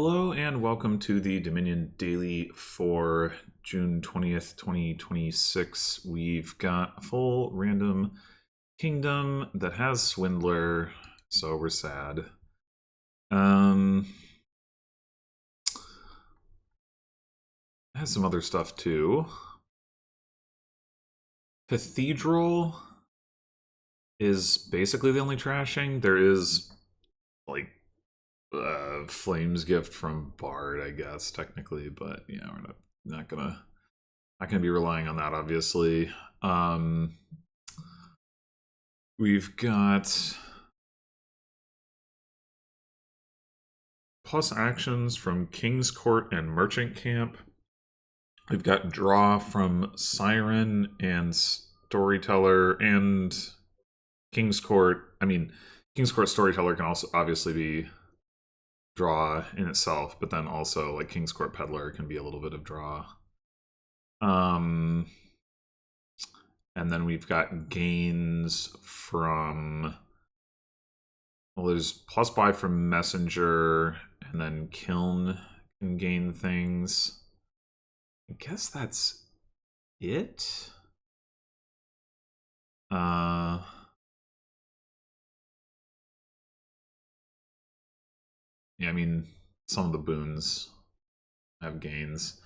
Hello and welcome to the Dominion Daily for June 20th, 2026. We've got a full random kingdom that has Swindler, so we're sad. It has some other stuff too. Cathedral is basically the only trashing. There is like Flames Gift from Bard, I guess, technically, but yeah, we're not gonna be relying on that, obviously. We've got plus actions from King's Court and Merchant Camp. We've got draw from Siren and Storyteller and King's Court. I mean, King's Court Storyteller can also obviously be draw in itself, but then also like King's Court Peddler can be a little bit of draw. And then we've got gains from, well, there's plus buy from Messenger, and then Kiln can gain things. I guess that's it. Yeah, I mean, some of the boons have gains.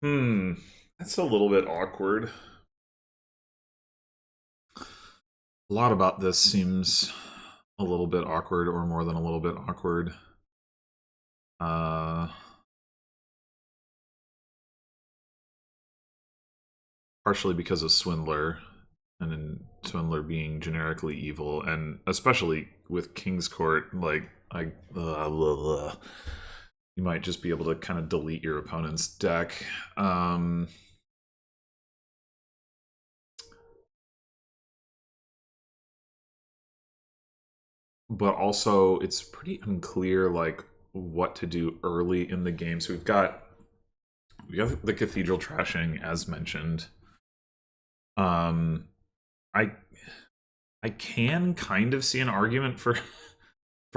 That's a little bit awkward. A lot about this seems a little bit awkward, or more than a little bit awkward. Partially because of Swindler, and then Swindler being generically evil, and especially with King's Court, like, you might just be able to kind of delete your opponent's deck. But also, it's pretty unclear, like, what to do early in the game. So we got the Cathedral trashing, as mentioned. I can kind of see an argument for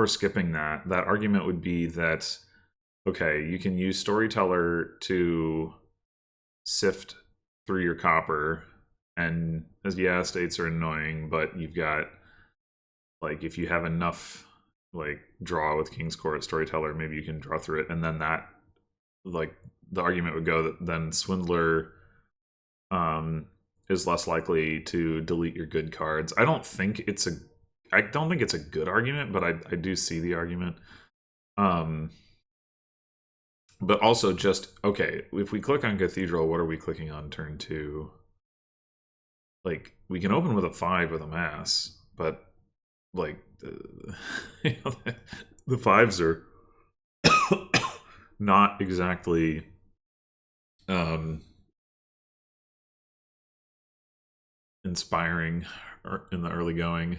skipping that. That argument would be that, okay, you can use Storyteller to sift through your copper, and yeah, states are annoying, but you've got, like, if you have enough like draw with King's Court Storyteller, maybe you can draw through it, and then that, like, the argument would go that then Swindler is less likely to delete your good cards. I don't think it's a good argument, but I do see the argument. But also, just, okay, if we click on Cathedral, what are we clicking on turn 2? Like, we can open with a 5 with a mass, but like the 5s are not exactly inspiring in the early going.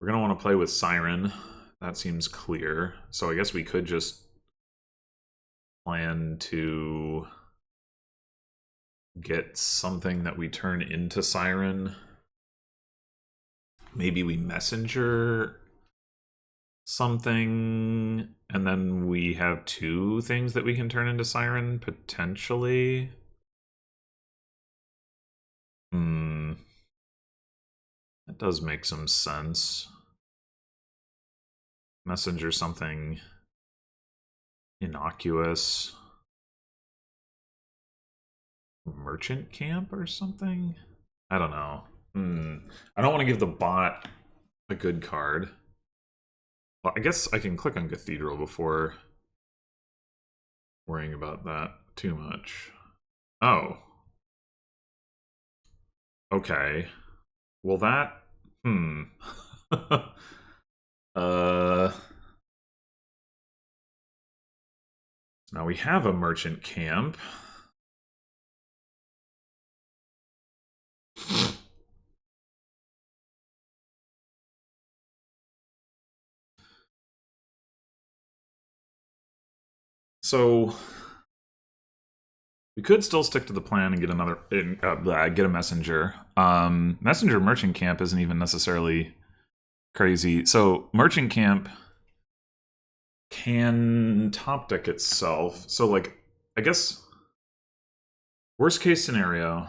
We're gonna want to play with Siren. That seems clear. So I guess we could just plan to get something that we turn into Siren. Maybe we Messenger something, and then we have 2 things that we can turn into Siren, potentially. That does make some sense. Messenger something innocuous. Merchant Camp or something? I don't know. I don't want to give the bot a good card. Well, I guess I can click on Cathedral before worrying about that too much. Oh. Okay. Well, that... Now we have a Merchant Camp. So we could still stick to the plan and get get a Messenger. Messenger Merchant Camp isn't even necessarily crazy. So Merchant Camp can top deck itself. So like, I guess worst case scenario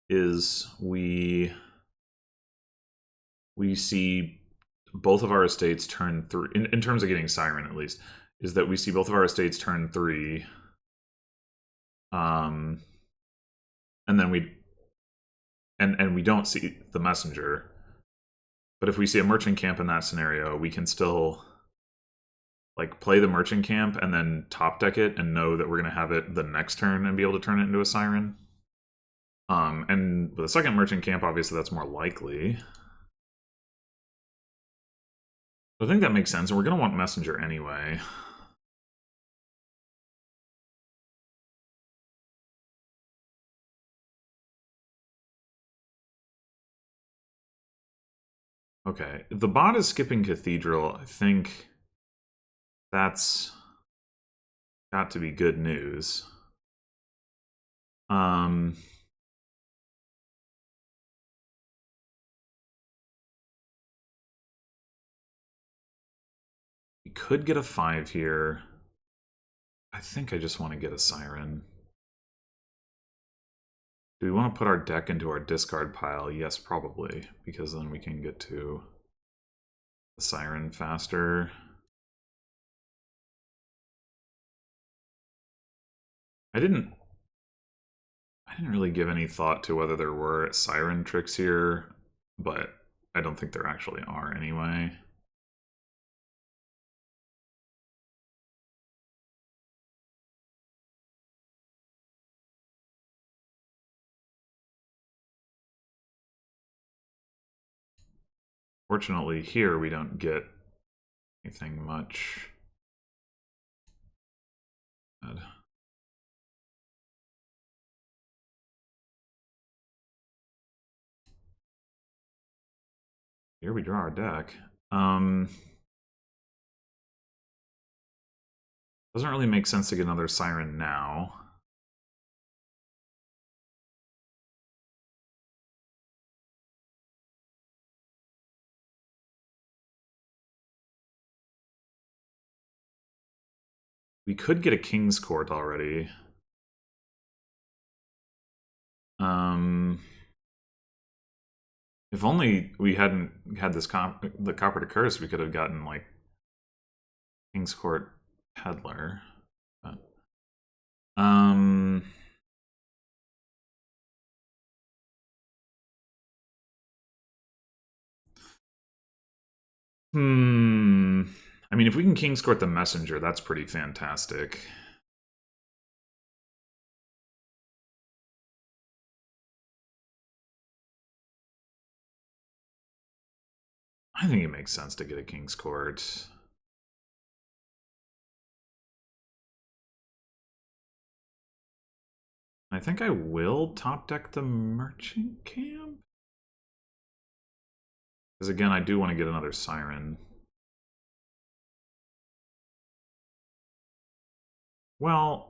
is we see both of our estates turn 3 in terms of getting Siren, at least, is that we see both of our estates turn 3, and then we don't see the messenger. But if we see a Merchant Camp in that scenario, we can still like play the Merchant Camp and then top deck it and know that we're going to have it the next turn and be able to turn it into a Siren. And with a second Merchant Camp, obviously that's more likely. I think that makes sense, and we're going to want Messenger anyway. Okay, if the bot is skipping Cathedral, I think that's got to be good news. We could get a 5 here. I think I just want to get a Siren. Do we want to put our deck into our discard pile? Yes, probably, because then we can get to the Siren faster. I didn't really give any thought to whether there were Siren tricks here, but I don't think there actually are anyway. Fortunately, here we don't get anything much. Bad. Here we draw our deck. Doesn't really make sense to get another Siren now. We could get a King's Court already. If only we hadn't had this the Copper to Curse, we could have gotten like King's Court Peddler. But, I mean, if we can King's Court the Messenger, that's pretty fantastic. I think it makes sense to get a King's Court. I think I will top deck the Merchant Camp. Because again, I do want to get another Siren. Well,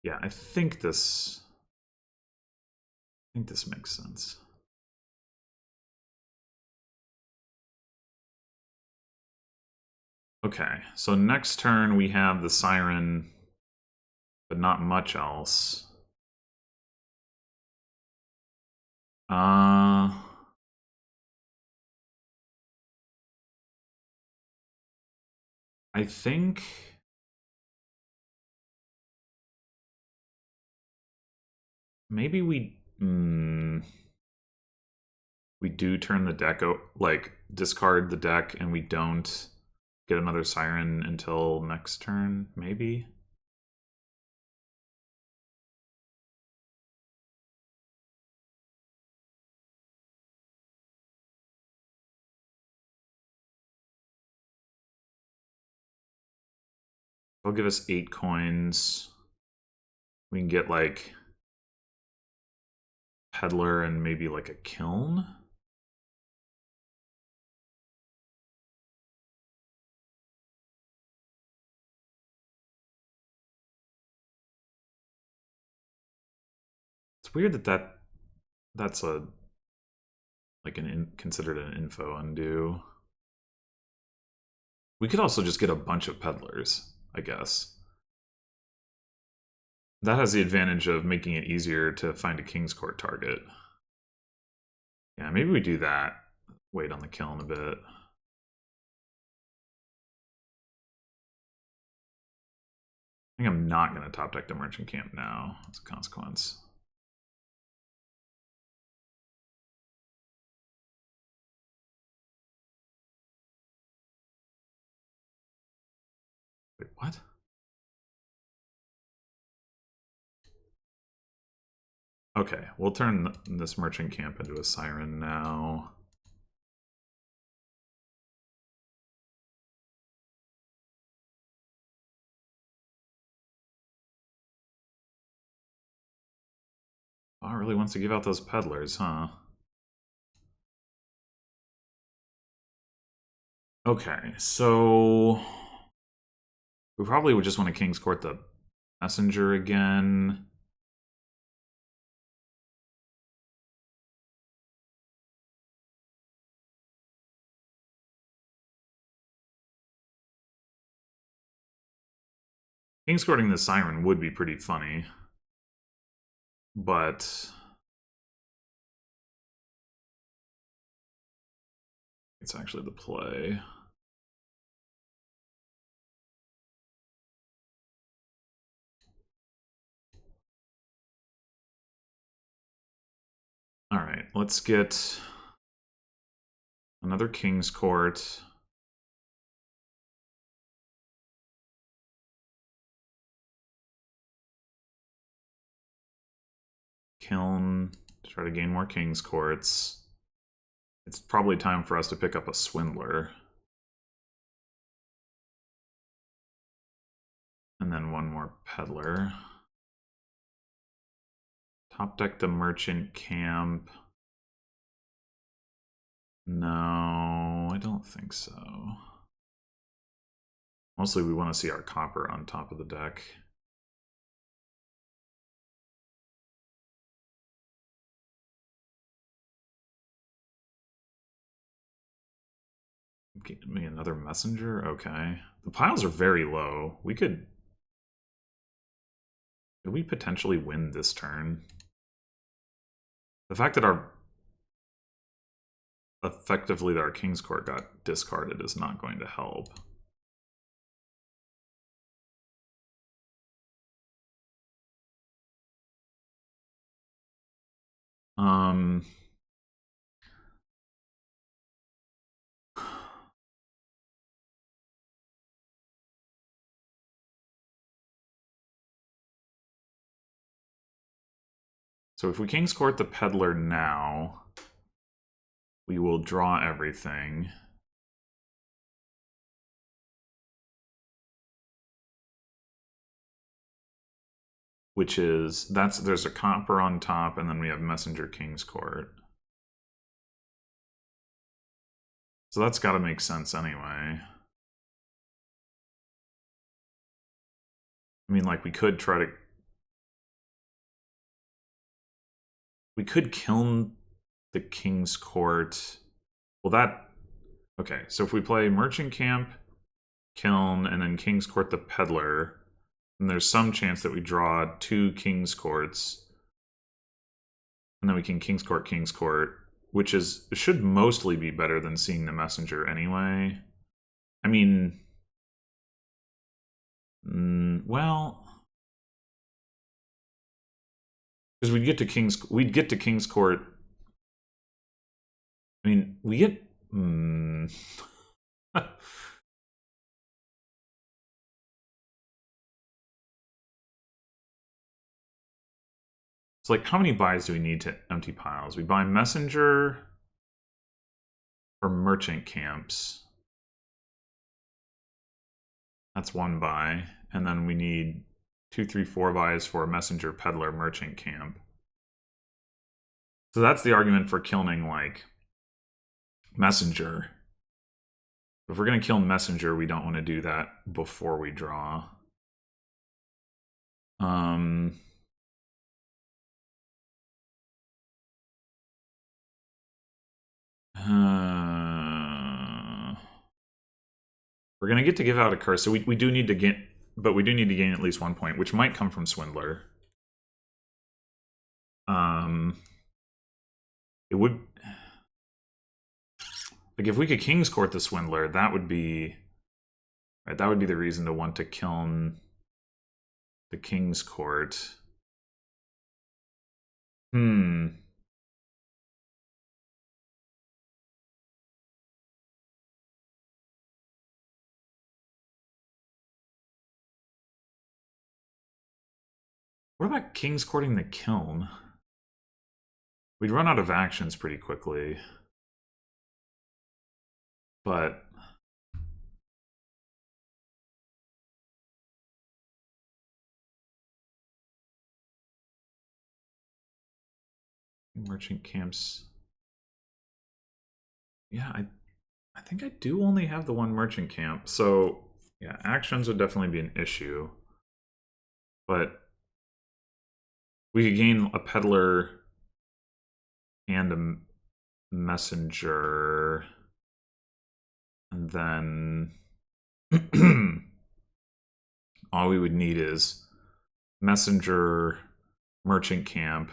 yeah, I think this makes sense. Okay, so next turn we have the Siren, but not much else. I think maybe we do turn the deck like discard the deck, and we don't get another Siren until next turn. Maybe. They'll give us 8 coins. We can get like Peddler and maybe like a Kiln. It's weird that's a like considered an info undo. We could also just get a bunch of peddlers, I guess. That has the advantage of making it easier to find a King's Court target. Yeah, maybe we do that. Wait on the kiln a bit. I think I'm not going to top deck the merchant camp now as a consequence. Wait, what? Okay, we'll turn this merchant camp into a siren now. Oh, it really wants to give out those peddlers, huh? Okay, so we probably would just want to King's Court the messenger again. King's Courting the siren would be pretty funny, but it's actually the play. All right, let's get another King's Court. Kiln to try to gain more King's Courts. It's probably time for us to pick up a Swindler. And then one more Peddler. Top deck the merchant camp. No, I don't think so. Mostly we want to see our copper on top of the deck. Give me another messenger? Okay. The piles are very low. Could we potentially win this turn? The fact that effectively our King's Court got discarded is not going to help. So if we King's Court the Peddler now, we will draw everything. Which is, there's a copper on top, and then we have Messenger King's Court. So that's got to make sense anyway. I mean, like, we could try to... We could kiln the King's Court. Well, that... Okay, so if we play Merchant Camp, Kiln, and then King's Court the Peddler, then there's some chance that we draw 2 King's Courts. And then we can King's Court, which should mostly be better than seeing the Messenger anyway. I mean... well... Because we'd get to King's Court. I mean, we get... It's like, how many buys do we need to empty piles? We buy Messenger or Merchant Camps. That's 1 buy. And then we need 2, 3, 4 buys for Messenger, Peddler, Merchant Camp. So that's the argument for killing, like, Messenger. If we're going to kill Messenger, we don't want to do that before we draw. We're gonna get to give out a curse, so we do need to get, but we do need to gain at least 1 point, which might come from Swindler. It would, like, if we could King's Court the Swindler, that would be, right, that would be the reason to want to kiln the King's Court. What about King's Courting the Kiln? We'd run out of actions pretty quickly. But merchant camps. Yeah, I think I do only have the one merchant camp. So yeah, actions would definitely be an issue. But we could gain a peddler and a messenger. And then all we would need is messenger, merchant camp,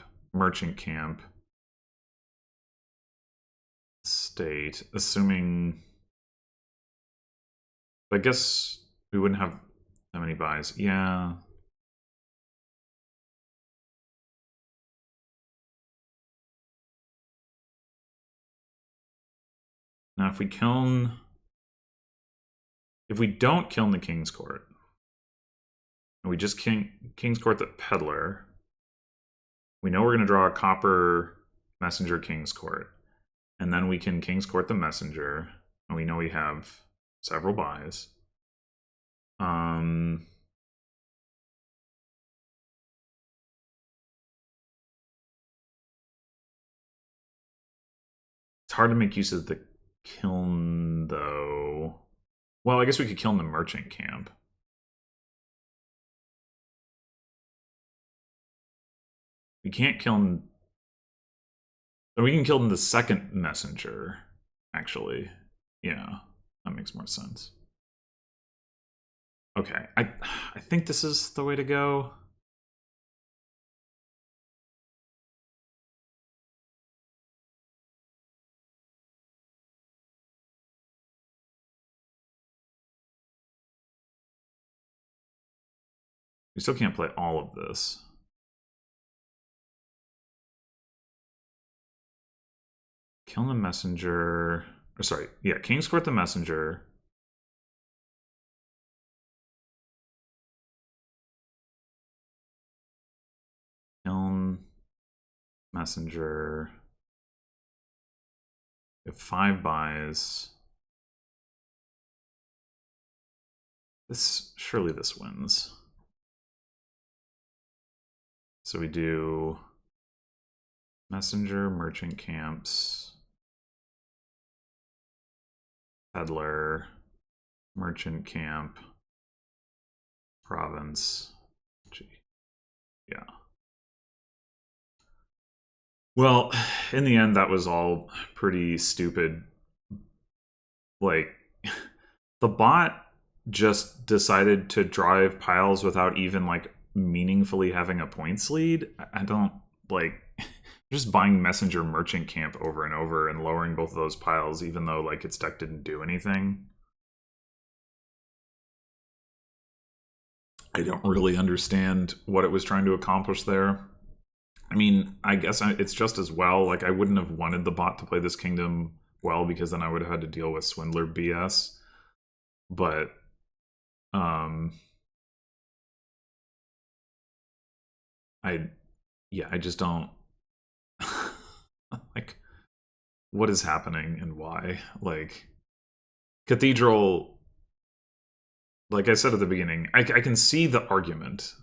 state, assuming, I guess we wouldn't have that many buys. Yeah. Now if we don't kiln the King's Court, and we just King's Court the peddler, we know we're going to draw a copper messenger King's Court. And then we can King's Court the messenger, and we know we have several buys. It's hard to make use of the kiln, though. Well, I guess we could kiln the merchant camp. We can't kiln... Or we can kiln the second messenger, actually. Yeah, that makes more sense. Okay, I think this is the way to go. We still can't play all of this. Kill the messenger. Or sorry, yeah, King's Court the messenger. Kiln messenger. We have 5 buys. Surely this wins. So we do messenger, merchant camps, peddler, merchant camp, province. Gee. Yeah. Well, in the end, that was all pretty stupid. Like, the bot just decided to drive piles without even, like, meaningfully having a points lead. I don't, like, just buying messenger merchant camp over and over and lowering both of those piles, even though, like, its deck didn't do anything. I don't really understand what it was trying to accomplish there. I mean, I guess it's just as well. Like, I wouldn't have wanted the bot to play this kingdom well, because then I would have had to deal with Swindler BS. But, I just don't, like, what is happening and why? Like, Cathedral, like I said at the beginning, I can see the argument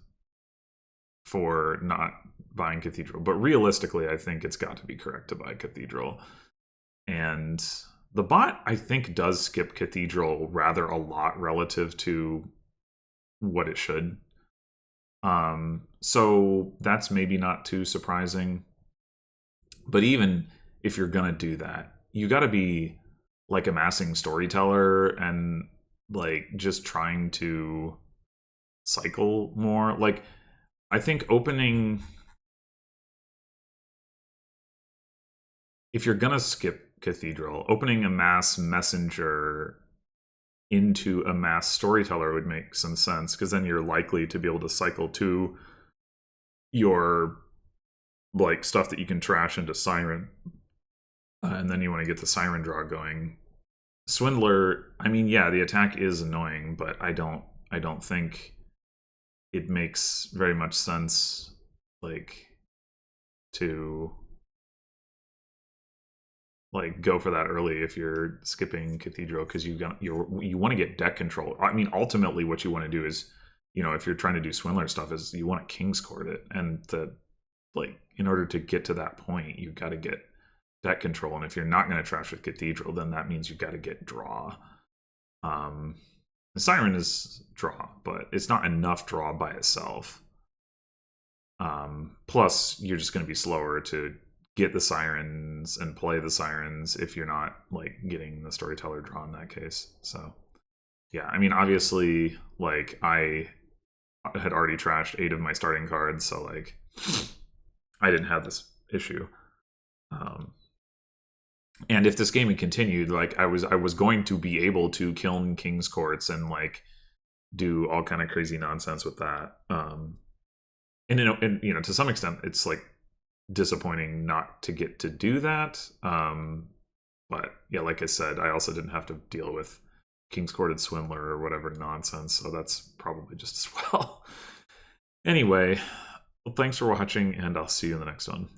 for not buying Cathedral, but realistically, I think it's got to be correct to buy Cathedral. And the bot, I think, does skip Cathedral rather a lot relative to what it should. So that's maybe not too surprising. But even if you're gonna do that, you got to be like amassing storyteller and like just trying to cycle more. Like I think opening, if you're gonna skip cathedral, opening a mass messenger into a mass storyteller would make some sense, because then you're likely to be able to cycle to your like stuff that you can trash into siren, and then you want to get the siren draw going. Swindler, I mean, yeah, the attack is annoying, but I don't think it makes very much sense, like, to like go for that early if you're skipping cathedral, because you want to get deck control. I mean, ultimately what you want to do is, if you're trying to do swindler stuff, is you want to king's court it, and like in order to get to that point you've got to get deck control, and if you're not going to trash with cathedral, then that means you've got to get draw. The siren is draw, but it's not enough draw by itself. Plus you're just going to be slower to get the sirens and play the sirens if you're not like getting the storyteller draw in that case. So yeah, I mean, obviously, like I had already trashed 8 of my starting cards, so like I didn't have this issue. And if this game had continued, like I was going to be able to kiln king's courts and like do all kind of crazy nonsense with that. And to some extent, it's like disappointing not to get to do that. But yeah, like I said, I also didn't have to deal with king's courted swindler or whatever nonsense, so that's probably just as well. Anyway, well, thanks for watching, and I'll see you in the next one.